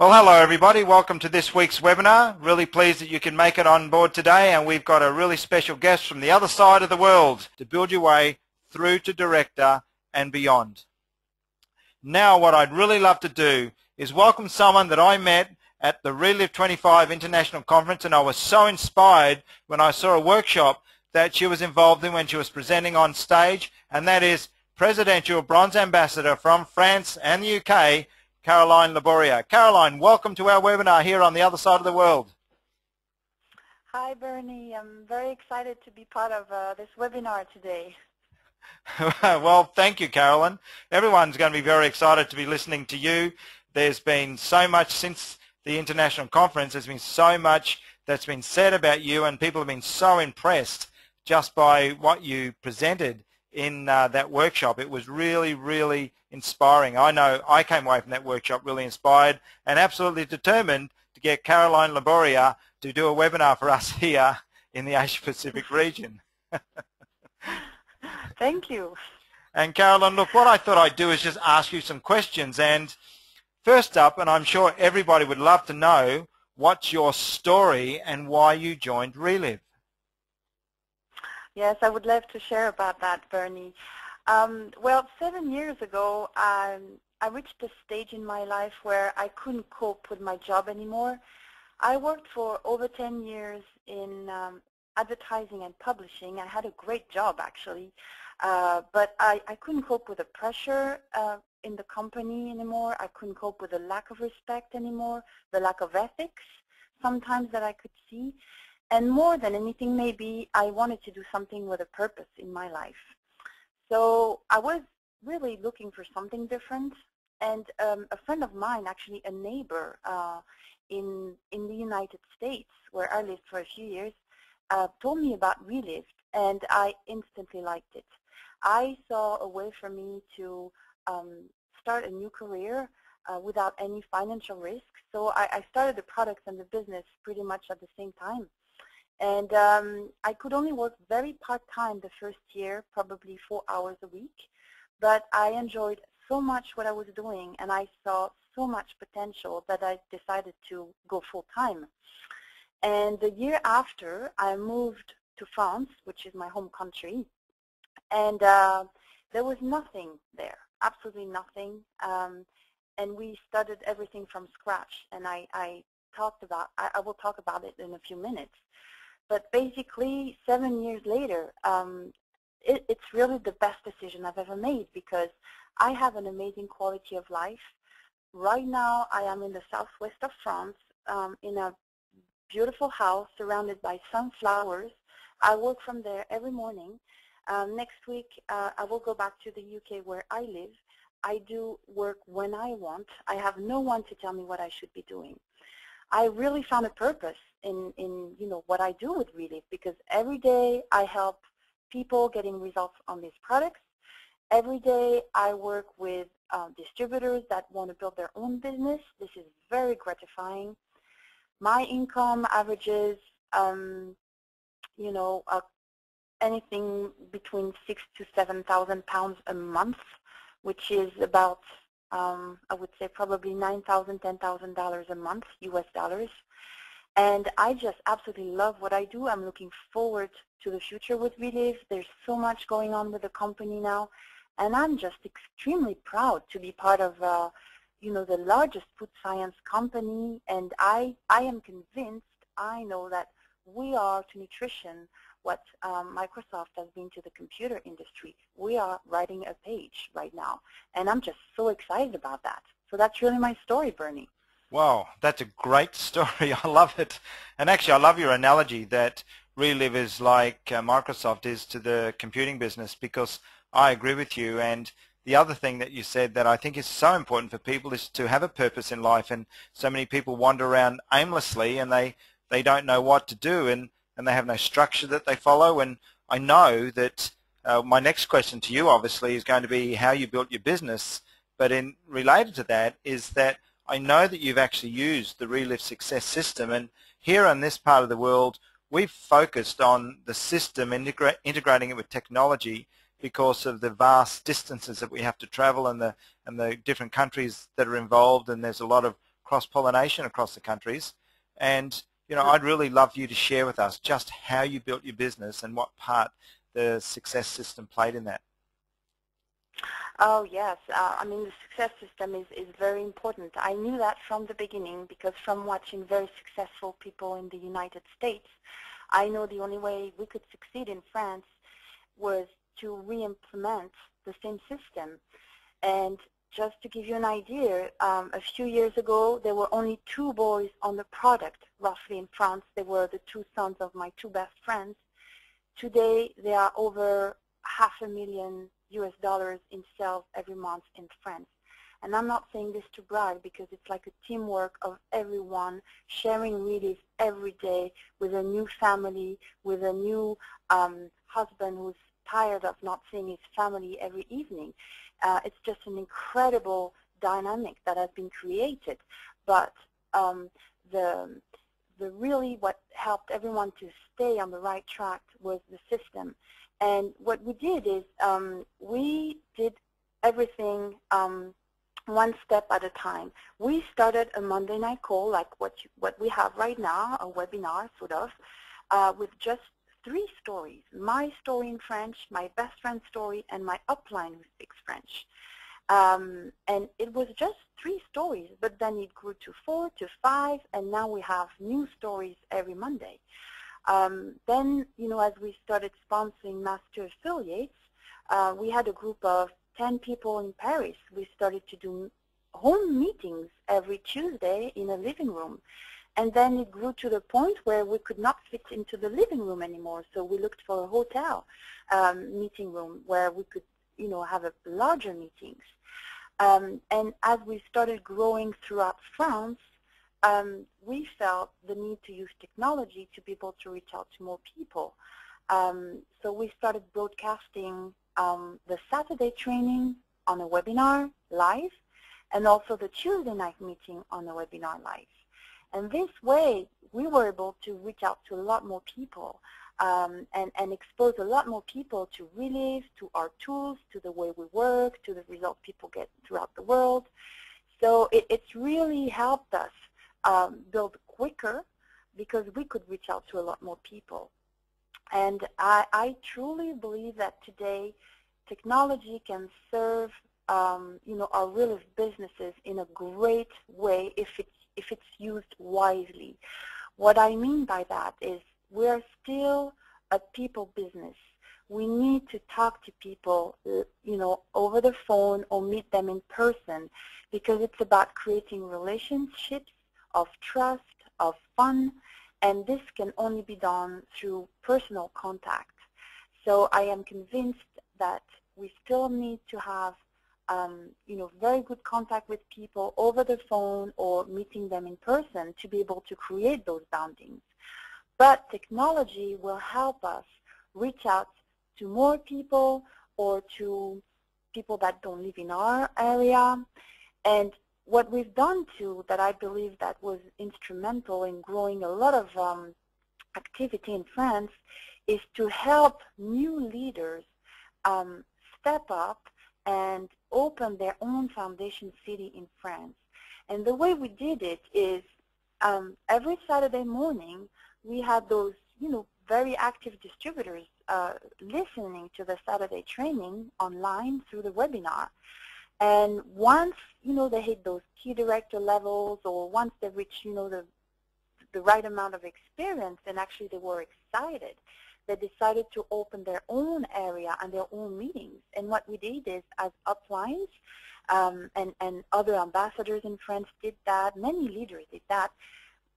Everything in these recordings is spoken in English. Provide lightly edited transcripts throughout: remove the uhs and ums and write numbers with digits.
Well, hello everybody. Welcome to this week's webinar. Really pleased that you can make it on board today, and we've got a really special guest from the other side of the world to build your way through to director and beyond. Now what I'd really love to do is welcome someone that I met at the Reliv 25 International Conference, and I was so inspired when I saw a workshop that she was involved in when she was presenting on stage, and that is Presidential Bronze Ambassador from France and the UK, Caroline Labourier. Caroline, welcome to our webinar here on the other side of the world. Hi, Bernie. I'm very excited to be part of this webinar today. Well, thank you, Caroline. Everyone's going to be very excited to be listening to you. There's been so much since the international conference. There's been so much that's been said about you, and people have been so impressed just by what you presented in that workshop. It was really, really inspiring. I know I came away from that workshop really inspired and absolutely determined to get Caroline Labourier to do a webinar for us here in the Asia Pacific region. Thank you. And Caroline, look, what I thought I'd do is just ask you some questions. And first up, and I'm sure everybody would love to know, what's your story and why you joined Reliv? Yes, I would love to share about that, Bernie. Well, 7 years ago, I reached a stage in my life where I couldn't cope with my job anymore. I worked for over 10 years in advertising and publishing. I had a great job, actually, but I couldn't cope with the pressure in the company anymore. I couldn't cope with the lack of respect anymore, the lack of ethics sometimes that I could see. And more than anything, maybe I wanted to do something with a purpose in my life. So I was really looking for something different. And a friend of mine, actually a neighbor in the United States, where I lived for a few years, told me about Reliv, and I instantly liked it. I saw a way for me to start a new career without any financial risk. So I started the products and the business pretty much at the same time. And I could only work very part-time the first year, probably 4 hours a week. But I enjoyed so much what I was doing, and I saw so much potential that I decided to go full-time. And the year after, I moved to France, which is my home country. And there was nothing there, absolutely nothing. And we started everything from scratch. And I will talk about it in a few minutes. But basically, 7 years later, it's really the best decision I've ever made, because I have an amazing quality of life. Right now, I am in the southwest of France in a beautiful house surrounded by sunflowers. I work from there every morning. Next week, I will go back to the UK where I live. I do work when I want. I have no one to tell me what I should be doing. I really found a purpose in what I do with Reliv, because every day I help people getting results on these products. Every day I work with distributors that want to build their own business. This is very gratifying. My income averages, anything between £6,000 to £7,000 a month, which is about I would say probably $9,000, $10,000 a month, US dollars. And I just absolutely love what I do. I'm looking forward to the future with Reliv. There's so much going on with the company now. And I'm just extremely proud to be part of, the largest food science company. And I am convinced, I know that we are to nutrition what Microsoft has been to the computer industry. We are writing a page right now, and I'm just so excited about that. So that's really my story, Bernie. Wow, that's a great story. I love it. And actually, I love your analogy that Reliv is like Microsoft is to the computing business, because I agree with you. And the other thing that you said that I think is so important for people is to have a purpose in life. And so many people wander around aimlessly, and they don't know what to do, and they have no structure that they follow. And I know that my next question to you obviously is going to be how you built your business, but related to that is that I know that you've actually used the Reliv Success System, and here in this part of the world we've focused on the system, integrating it with technology because of the vast distances that we have to travel and the different countries that are involved, and there's a lot of cross-pollination across the countries. And, you know, I'd really love you to share with us just how you built your business and what part the success system played in that. Oh, yes. I mean, the success system is very important. I knew that from the beginning because from watching very successful people in the United States, I know the only way we could succeed in France was to re-implement the same system. And just to give you an idea, a few years ago, there were only 2 boys on the product, roughly in France. They were the 2 sons of my 2 best friends. Today, there are over $500,000 US in sales every month in France. And I'm not saying this to brag because it's like a teamwork of everyone sharing Reliv every day with a new family, with a new husband who's tired of not seeing his family every evening. It's just an incredible dynamic that has been created. But the really what helped everyone to stay on the right track was the system. And what we did is we did everything one step at a time. We started a Monday night call like what we have right now, a webinar sort of, with just 3 stories. My story in French, my best friend's story, and my upline who speaks French. And it was just 3 stories, but then it grew to 4, to 5, and now we have new stories every Monday. Then, you know, as we started sponsoring master affiliates, we had a group of 10 people in Paris. We started to do home meetings every Tuesday in a living room. And then it grew to the point where we could not fit into the living room anymore. So we looked for a hotel meeting room where we could, you know, have a larger meetings. And as we started growing throughout France, we felt the need to use technology to be able to reach out to more people. So we started broadcasting the Saturday training on a webinar live, and also the Tuesday night meeting on a webinar live. And this way, we were able to reach out to a lot more people and expose a lot more people to Reliv, to our tools, to the way we work, to the results people get throughout the world. So it's really helped us build quicker because we could reach out to a lot more people. And I truly believe that today technology can serve you know, our Reliv businesses in a great way if it's used wisely. What I mean by that is we're still a people business. We need to talk to people, you know, over the phone or meet them in person because it's about creating relationships of trust, of fun, and this can only be done through personal contact. So I am convinced that we still need to have you know, very good contact with people over the phone or meeting them in person to be able to create those boundings. But technology will help us reach out to more people or to people that don't live in our area. And what we've done too, that I believe that was instrumental in growing a lot of activity in France, is to help new leaders step up and open their own foundation city in France. And the way we did it is every Saturday morning we had those, you know, very active distributors listening to the Saturday training online through the webinar. And once, you know, they hit those key director levels, or once they reach, you know, the right amount of experience, and actually they were excited, they decided to open their own area and their own meetings. And what we did is, as uplines and other ambassadors in France did that, many leaders did that,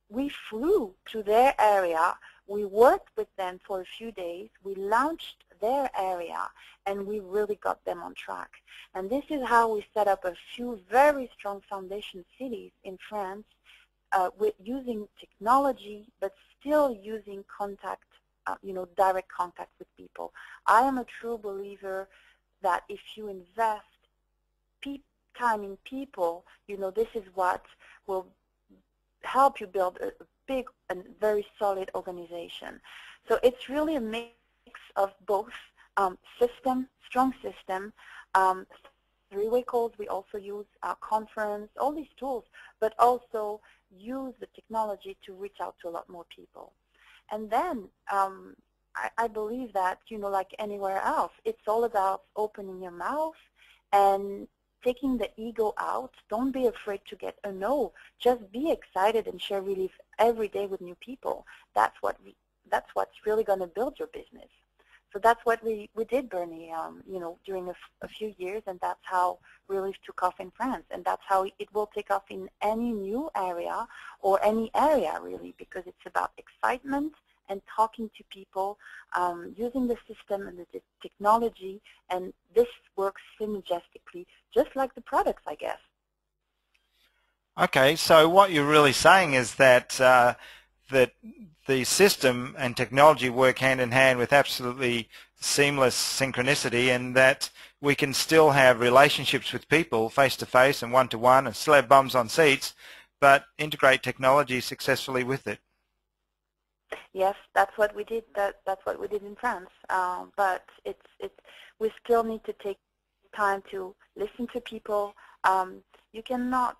we flew to their area, we worked with them for a few days, we launched their area, and we really got them on track. And this is how we set up a few very strong foundation cities in France with using technology, but still using contact, you know, direct contact with people. I am a true believer that if you invest time in people, you know, this is what will help you build a big and very solid organization. So it's really a mix of both system, strong system, three-way calls. We also use conference, all these tools, but also use the technology to reach out to a lot more people. And then I believe that, like anywhere else, it's all about opening your mouth and taking the ego out. Don't be afraid to get a no. Just be excited and share Reliv every day with new people. That's what's really going to build your business. So that's what we did, Bernie, during a few years, and that's how Reliv took off in France, and that's how it will take off in any new area or any area, really, because it's about excitement and talking to people, using the system and the technology, and this works synergistically, just like the products, I guess. Okay, so what you're really saying is that that the system and technology work hand in hand with absolutely seamless synchronicity, and that we can still have relationships with people face-to-face and one-to-one and still have bums on seats, but integrate technology successfully with it. Yes, that's what we did. That's what we did in France. But we still need to take time to listen to people. You cannot.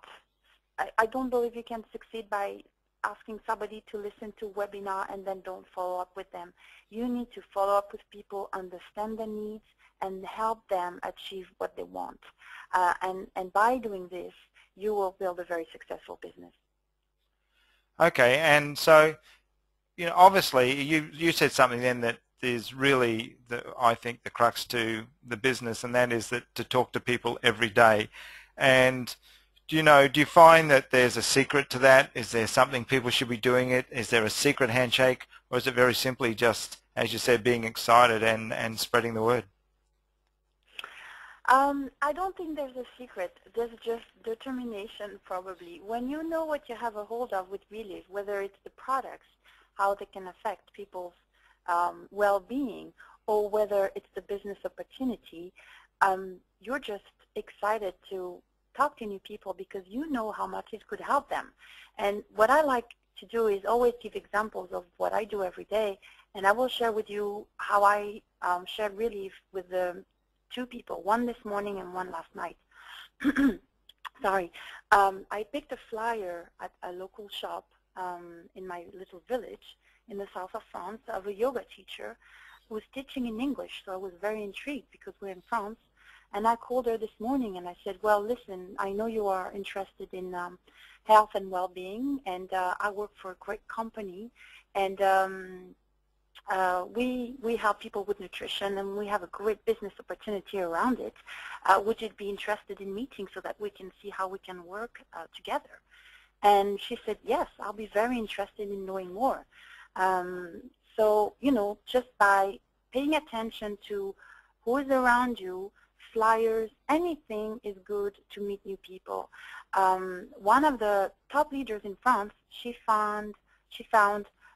I don't believe you can succeed by asking somebody to listen to a webinar and then don't follow up with them. You need to follow up with people, understand their needs, and help them achieve what they want. And by doing this, you will build a very successful business. Okay, and so, obviously you said something then that is really, I think, the crux to the business, and that is that to talk to people every day. And do you find that there's a secret to that? Is there something people should be doing it? Is there a secret handshake? Or is it very simply just, as you said, being excited and spreading the word? I don't think there's a secret. There's just determination, probably. When you know what you have a hold of with Reliv, whether it's the products, how they can affect people's well-being, or whether it's the business opportunity, you're just excited to talk to new people because you know how much it could help them. And what I like to do is always give examples of what I do every day, and I will share with you how I shared Reliv with the two people, one this morning and one last night. Sorry. I picked a flyer at a local shop in my little village in the south of France of a yoga teacher who was teaching in English, so I was very intrigued because we're in France. And I called her this morning and I said, well, listen, I know you are interested in health and well-being, and I work for a great company, and we help people with nutrition, and we have a great business opportunity around it. Would you be interested in meeting so that we can see how we can work together? And she said, yes, I'll be very interested in knowing more. So, just by paying attention to who is around you, flyers, anything is good to meet new people. One of the top leaders in France, she found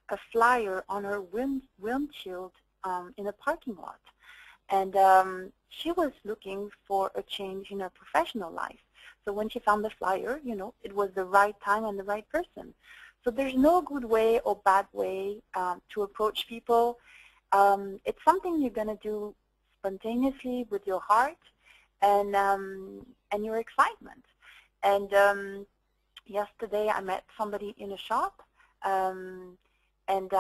a flyer on her windshield in a parking lot. And she was looking for a change in her professional life. So when she found the flyer, it was the right time and the right person. So there's no good way or bad way to approach people. It's something you're going to do spontaneously with your heart and your excitement. And yesterday I met somebody in a shop, and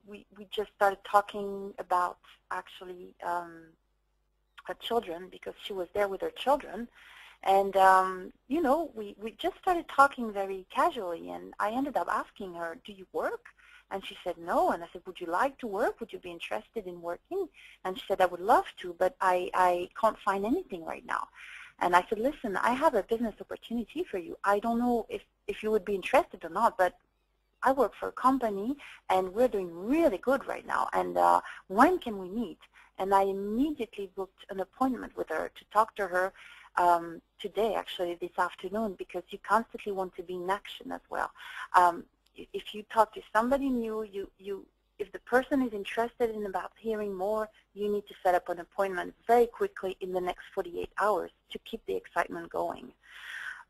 we just started talking about actually her children, because she was there with her children. And, we just started talking very casually, and I ended up asking her, do you work? And she said, no. And I said, would you like to work? Would you be interested in working? And she said, I would love to, but I can't find anything right now. And I said, listen, I have a business opportunity for you. I don't know if you would be interested or not, but I work for a company, and we're doing really good right now. And when can we meet? And I immediately booked an appointment with her to talk to her today, actually, this afternoon, because you constantly want to be in action as well. If you talk to somebody new, if the person is interested in about hearing more, you need to set up an appointment very quickly in the next 48 hours to keep the excitement going.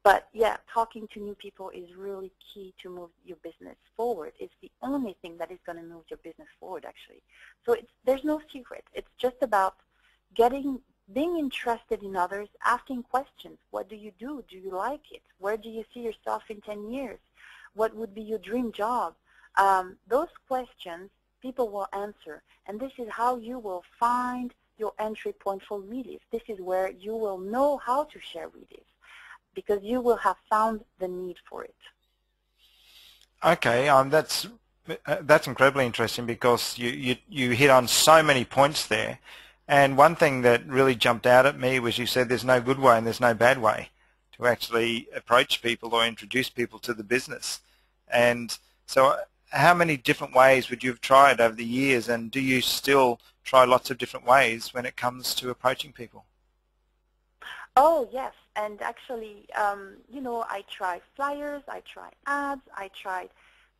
But yeah, talking to new people is really key to move your business forward. It's the only thing that is going to move your business forward, actually. So there's no secret. It's just about getting being interested in others, asking questions. What do you do? Do you like it? Where do you see yourself in 10 years? What would be your dream job? Those questions people will answer, and this is how you will find your entry point for Reliv. This is where you will know how to share Reliv, because you will have found the need for it. Okay, that's incredibly interesting, because you hit on so many points there. And one thing that really jumped out at me was you said there's no good way and there's no bad way to actually approach people or introduce people to the business. And so how many different ways would you have tried over the years, and do you still try lots of different ways when it comes to approaching people? Oh, yes. And actually, you know, I try flyers, I try ads, I tried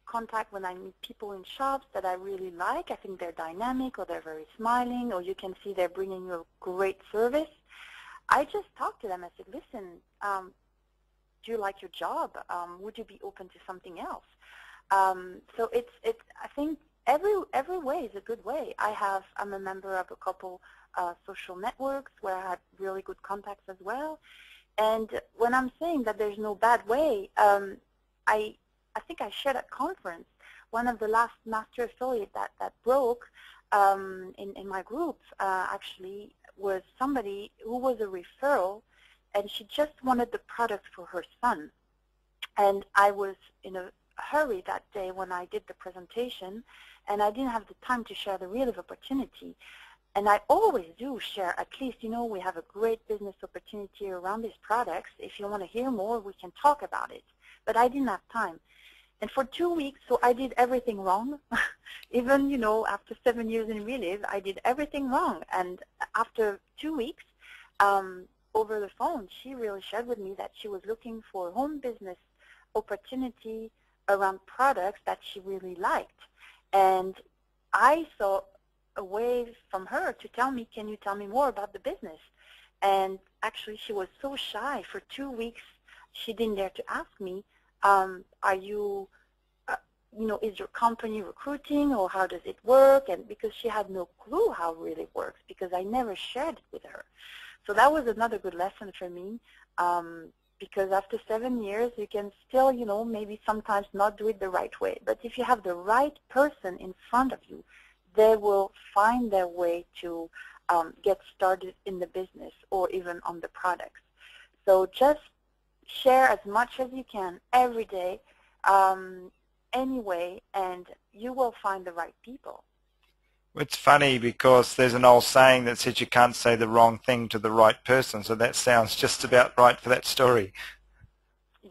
contact when I meet people in shops that I really like. I think they're dynamic, or they're very smiling, or you can see they're bringing you a great service. I just talked to them. I said, listen, do you like your job? Would you be open to something else? So I think every way is a good way. I'm a member of a couple social networks where I have really good contacts as well. And when I'm saying that there's no bad way, I think I shared at conference, one of the last master affiliate that broke in my group actually was somebody who was a referral, and she just wanted the product for her son. And I was in a hurry that day when I did the presentation, and I didn't have the time to share the Reliv opportunity. And I always do share, at least, you know, we have a great business opportunity around these products. If you want to hear more, we can talk about it. But I didn't have time. And for 2 weeks, so I did everything wrong. Even, you know, after 7 years in Reliv, I did everything wrong. And after 2 weeks, over the phone, she really shared with me that she was looking for home business opportunity around products that she really liked. And I saw a way from her to tell me, can you tell me more about the business? And actually, she was so shy. For 2 weeks, she didn't dare to ask me, are you, you know, is your company recruiting, or how does it work? And because she had no clue how it really works, because I never shared it with her. So that was another good lesson for me, because after 7 years, you can still, you know, maybe sometimes not do it the right way. But if you have the right person in front of you, they will find their way to get started in the business or even on the products. So just share as much as you can every day, anyway, and you will find the right people. It's funny because there's an old saying that says you can't say the wrong thing to the right person, so that sounds just about right for that story.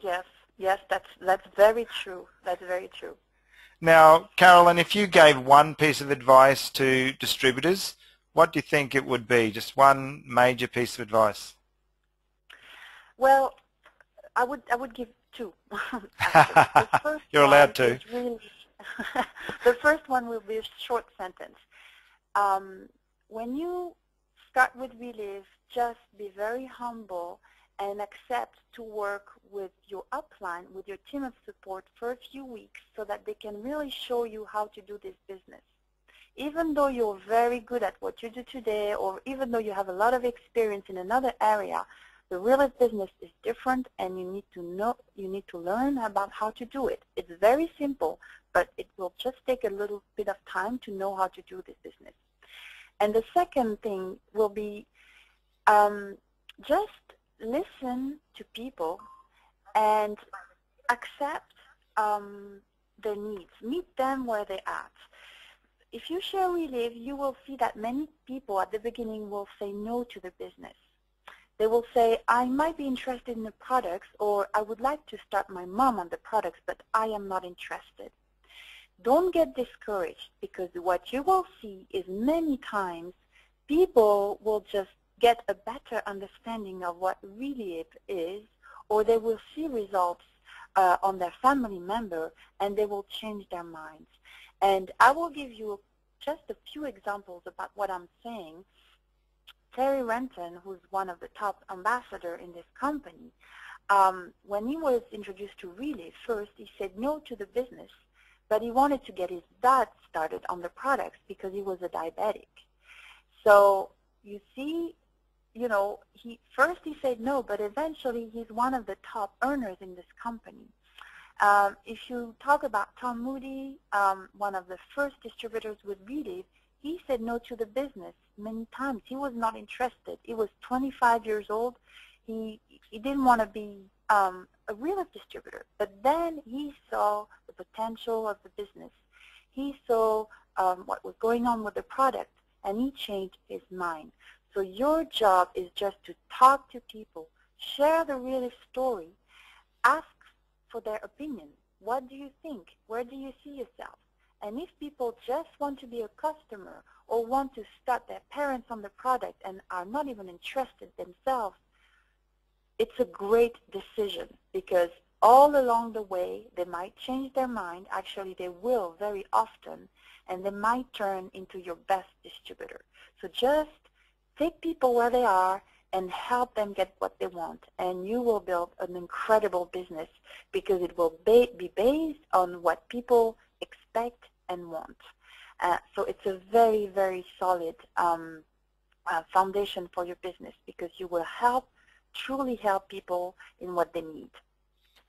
Yes, yes, that's very true. That's very true. Now, Carolyn, if you gave one piece of advice to distributors, what do you think it would be? Just one major piece of advice. Well, I would give two. The first You're allowed to. Really the first one will be a short sentence. When you start with Reliv, just be very humble and accept to work with your upline, with your team of support for a few weeks, so that they can really show you how to do this business. Even though you're very good at what you do today, or even though you have a lot of experience in another area, the Reliv business is different, and you need to learn about how to do it. It's very simple, but it will just take a little bit of time to know how to do this business. And the second thing will be just listen to people and accept their needs. Meet them where they're at. If you share Reliv, you will see that many people at the beginning will say no to the business. They will say, I might be interested in the products, or I would like to start my mom on the products, but I am not interested. Don't get discouraged, because what you will see is many times people will just get a better understanding of what Reliv is, or they will see results on their family member, and they will change their minds. And I will give you just a few examples about what I'm saying. Terry Renton, who's one of the top ambassadors in this company, when he was introduced to Reliv, first he said no to the business, but he wanted to get his dad started on the products because he was a diabetic. So you see, first he said no, but eventually he's one of the top earners in this company. If you talk about Tom Moody, one of the first distributors with Reliv, he said no to the business many times. He was not interested. He was 25 years old. He didn't want to be a Reliv distributor. But then he saw the potential of the business. He saw what was going on with the product, and he changed his mind. So your job is just to talk to people, share the Reliv story, ask for their opinion. What do you think? Where do you see yourself? And if people just want to be a customer or want to start their parents on the product and are not even interested themselves, it's a great decision, because all along the way they might change their mind. Actually, they will very often, and they might turn into your best distributor. So just take people where they are and help them get what they want, and you will build an incredible business, because it will be based on what people expect and want. So it's a very, very solid foundation for your business, because you will truly help people in what they need.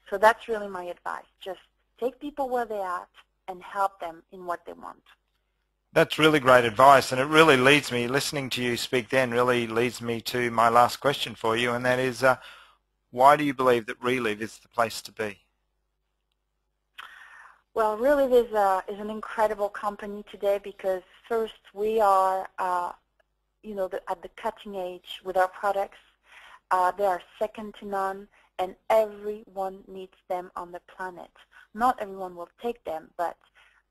So that's really my advice. Just take people where they're at and help them in what they want. That's really great advice, and it really leads me, listening to you speak then, really leads me to my last question for you, and that is, why do you believe that Reliv is the place to be? Well, Reliv is an incredible company today, because first, we are at the cutting edge with our products. They are second to none, and everyone needs them on the planet. Not everyone will take them, but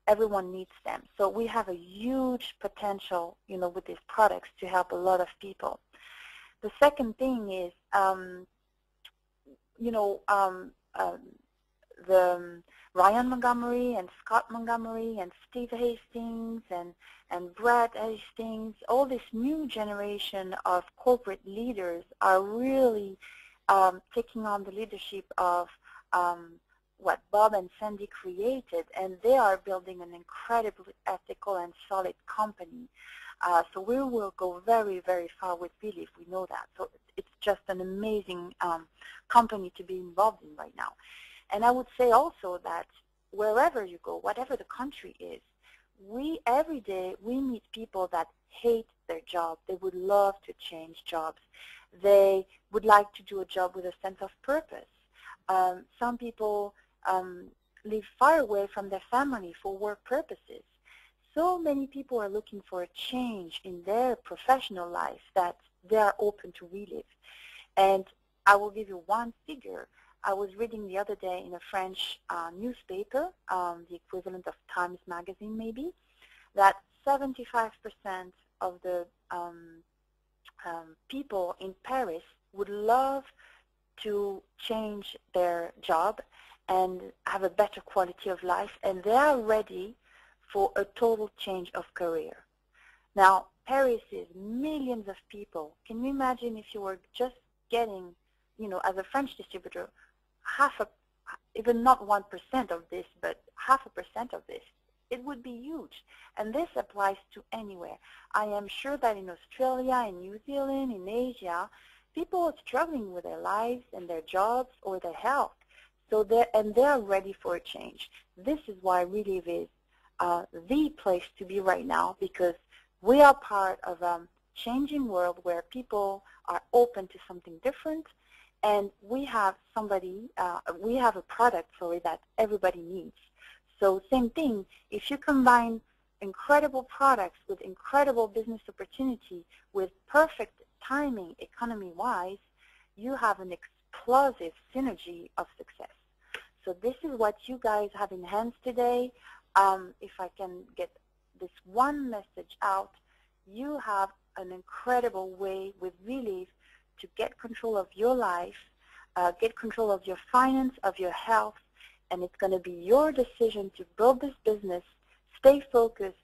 everyone needs them. So we have a huge potential, with these products to help a lot of people. The second thing is, the Ryan Montgomery and Scott Montgomery and Steve Hastings and Brad Hastings, all this new generation of corporate leaders are really taking on the leadership of what Bob and Sandy created, and they are building an incredibly ethical and solid company. So we will go very, very far with Reliv. We know that. So it's just an amazing company to be involved in right now. And I would say also that wherever you go, whatever the country is, every day we meet people that hate their job. They would love to change jobs. They would like to do a job with a sense of purpose. Some people live far away from their family for work purposes. So many people are looking for a change in their professional life that they are open to Reliv. And I will give you one figure. I was reading the other day in a French newspaper, the equivalent of Times Magazine maybe, that 75% of the people in Paris would love to change their job and have a better quality of life, and they are ready for a total change of career. Now, Paris is millions of people. Can you imagine if you were just getting, as a French distributor, even not 1% of this, but 0.5% of this? It would be huge. And this applies to anywhere. I am sure that in Australia, in New Zealand, in Asia, people are struggling with their lives and their jobs or their health. So they are ready for a change. This is why Reliv is the place to be right now, because we are part of a changing world where people are open to something different, and we have a product, that everybody needs. So same thing, if you combine incredible products with incredible business opportunity with perfect timing economy-wise, you have an explosive synergy of success. So this is what you guys have in hands today. If I can get this one message out, you have an incredible way with Reliv to get control of your life, get control of your finance, of your health, and it's going to be your decision to build this business. Stay focused,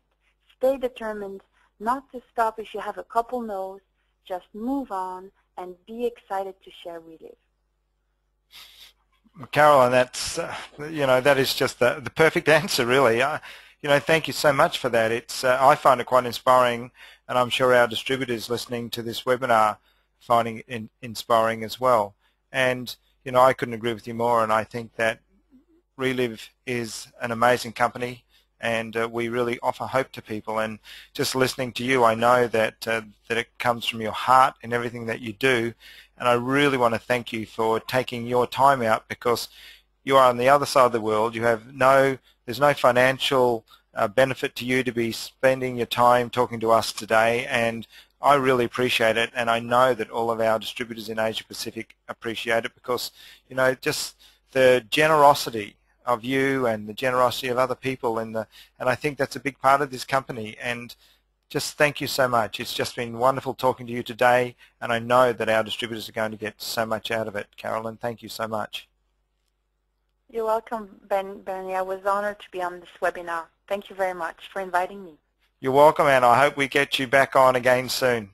stay determined, not to stop if you have a couple no's, just move on and be excited to share Reliv. Caroline, that's that is just the perfect answer, really. Thank you so much for that. It's I find it quite inspiring, and I'm sure our distributors listening to this webinar finding inspiring as well. And you know, I couldn't agree with you more, and I think that Reliv is an amazing company, and we really offer hope to people. And just listening to you, I know that that it comes from your heart in everything that you do, and I really want to thank you for taking your time out, because you are on the other side of the world. You have there's no financial benefit to you to be spending your time talking to us today, and I really appreciate it, and I know that all of our distributors in Asia Pacific appreciate it, because you know, just the generosity of you and the generosity of other people, and I think that's a big part of this company. And just thank you so much. It's just been wonderful talking to you today, and I know that our distributors are going to get so much out of it. Carolyn, thank you so much. You're welcome, Bernie. I was honored to be on this webinar. Thank you very much for inviting me. You're welcome, and I hope we get you back on again soon.